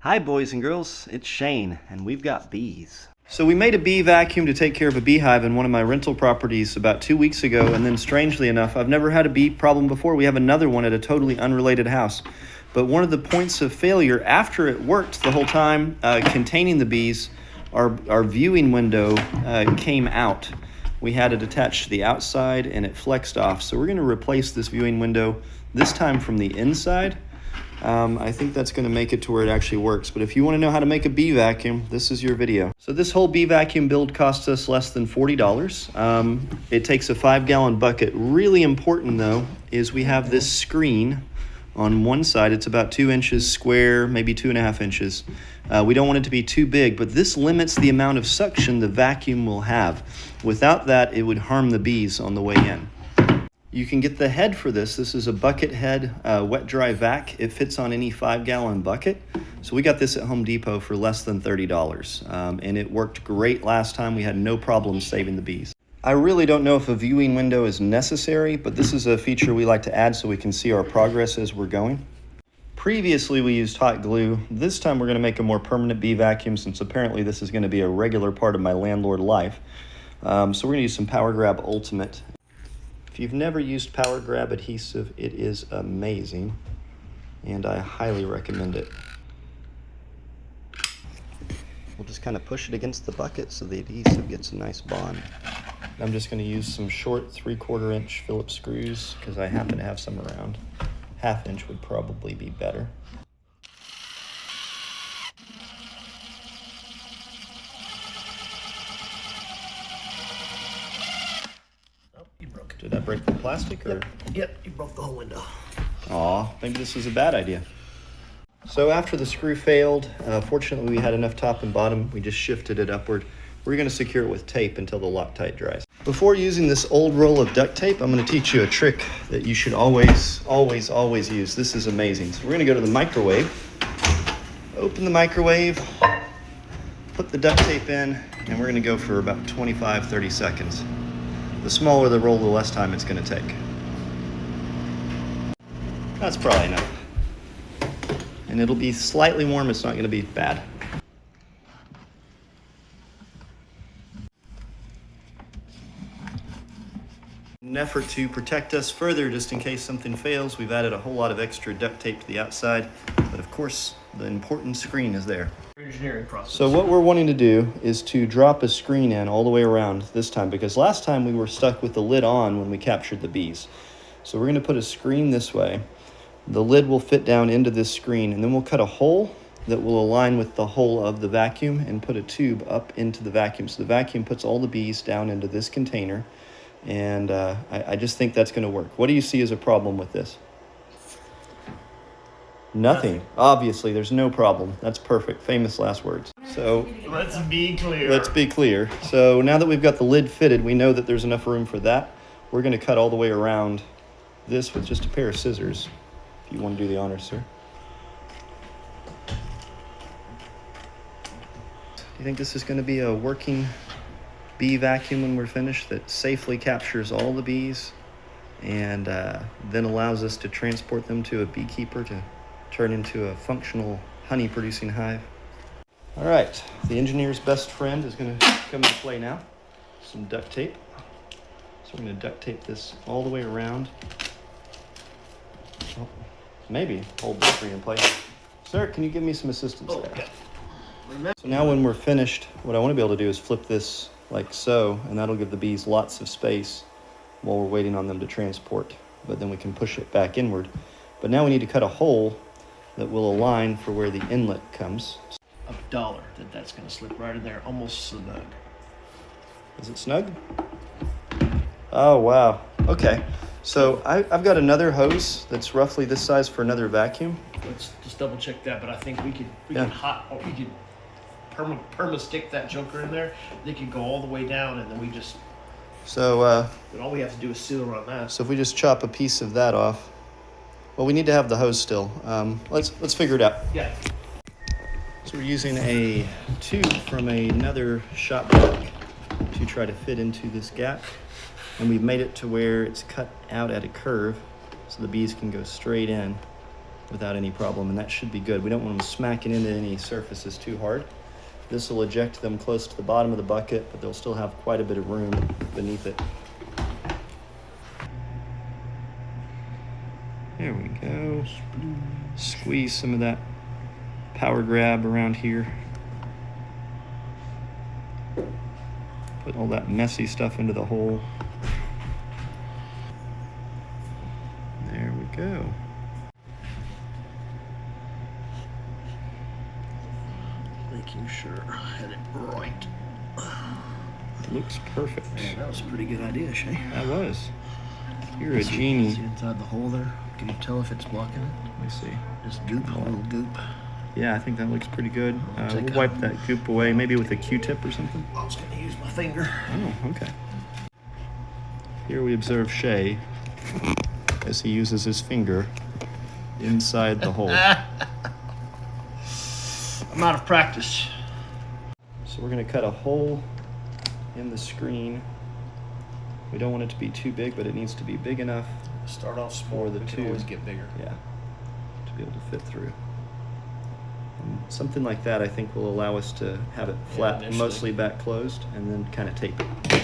Hi boys and girls, it's Shane, and we've got bees. So we made a bee vacuum to take care of a beehive in one of my rental properties about 2 weeks ago, and then strangely enough, I've never had a bee problem before. We have another one at a totally unrelated house. But one of the points of failure after it worked the whole time, containing the bees, our viewing window came out. We had it attached to the outside and it flexed off. So we're going to replace this viewing window, this time from the inside. I think that's going to make it to where it actually works. But if you want to know how to make a bee vacuum, this is your video. So this whole bee vacuum build costs us less than $40. It takes a 5-gallon bucket. Really important though is we have this screen on one side. It's about 2 inches square, maybe 2.5 inches. We don't want it to be too big, but this limits the amount of suction the vacuum will have. Without that, it would harm the bees on the way in. You can get the head for this. This is a bucket head, wet dry vac. It fits on any 5-gallon bucket. So we got this at Home Depot for less than $30. And it worked great last time. We had no problem saving the bees. I really don't know if a viewing window is necessary, but this is a feature we like to add so we can see our progress as we're going. Previously we used hot glue. This time we're going to make a more permanent bee vacuum since apparently this is going to be a regular part of my landlord life. So we're going to use some Power Grab Ultimate. If you've never used Power Grab adhesive, it is amazing, and I highly recommend it. We'll just kind of push it against the bucket so the adhesive gets a nice bond. I'm just going to use some short 3/4 inch Phillips screws because I happen to have some around. 1/2 inch would probably be better. Did I break the plastic? Or? Yep, you broke the whole window. Aw, maybe this was a bad idea. So after the screw failed, fortunately we had enough top and bottom. We just shifted it upward. We're going to secure it with tape until the Loctite dries. Before using this old roll of duct tape, I'm going to teach you a trick that you should always use. This is amazing. So we're going to go to the microwave, open the microwave, put the duct tape in, and we're going to go for about 25-30 seconds. The smaller the roll, the less time it's going to take. That's probably enough. And it'll be slightly warm, it's not going to be bad. In an effort to protect us further, just in case something fails, we've added a whole lot of extra duct tape to the outside. But of course, the important screen is there. Engineering process. So what we're wanting to do is to drop a screen in all the way around this time, because last time we were stuck with the lid on when we captured the bees. So we're going to put a screen this way. The lid will fit down into this screen, and then we'll cut a hole that will align with the hole of the vacuum and put a tube up into the vacuum. So the vacuum puts all the bees down into this container, and I just think that's going to work. What do you see as a problem with this? Nothing. Obviously, there's no problem. That's perfect. Famous last words. So Let's be clear. let's be clear. So now that we've got the lid fitted, we know that there's enough room for that. We're going to cut all the way around this with just a pair of scissors. If you want to do the honors, sir. Do you think this is going to be a working bee vacuum when we're finished that safely captures all the bees and then allows us to transport them to a beekeeper to turn into a functional honey-producing hive? All right, the engineer's best friend is going to come into play now. Some duct tape. So we're going to duct tape this all the way around. Oh, maybe hold this screen in place. Sir, can you give me some assistance there? Okay. So now when we're finished, what I want to be able to do is flip this like so, and that'll give the bees lots of space while we're waiting on them to transport. But then we can push it back inward. But now we need to cut a hole that will align for where the inlet comes. $1 that's going to slip right in there, almost snug. Is it snug? Oh, wow. Okay. So I've got another hose that's roughly this size for another vacuum. Let's just double check that, but I think we could perma stick that joker in there. They could go all the way down, and then we just. So Then all we have to do is seal around that. so if we just chop a piece of that off, well, we need to have the hose still. Let's figure it out. Yeah. So we're using a tube from another shop vac to try to fit into this gap, and we've made it to where it's cut out at a curve so the bees can go straight in. without any problem, and that should be good. We don't want them smacking into any surfaces too hard. This will eject them close to the bottom of the bucket, but they'll still have quite a bit of room beneath it. There we go. Squeeze some of that power grab around here. Put all that messy stuff into the hole. There we go. Making sure I had it right. Looks perfect. Man, that was a pretty good idea, Shay. That was. You're a genie. See inside the hole there? Can you tell if it's blocking it? Let me see. Just goop, a little goop. Yeah, I think that looks pretty good. Take We'll a- wipe that goop away, maybe with a Q-tip or something. I was gonna use my finger. Oh, okay. Here we observe Shay as he uses his finger inside the hole. I'm out of practice. So we're going to cut a hole in the screen. We don't want it to be too big, but it needs to be big enough, Start off small. the We can two. always get bigger. yeah, to be able to fit through. And something like that, I think, will allow us to have it flat, initially. mostly back closed, and then kind of tape it.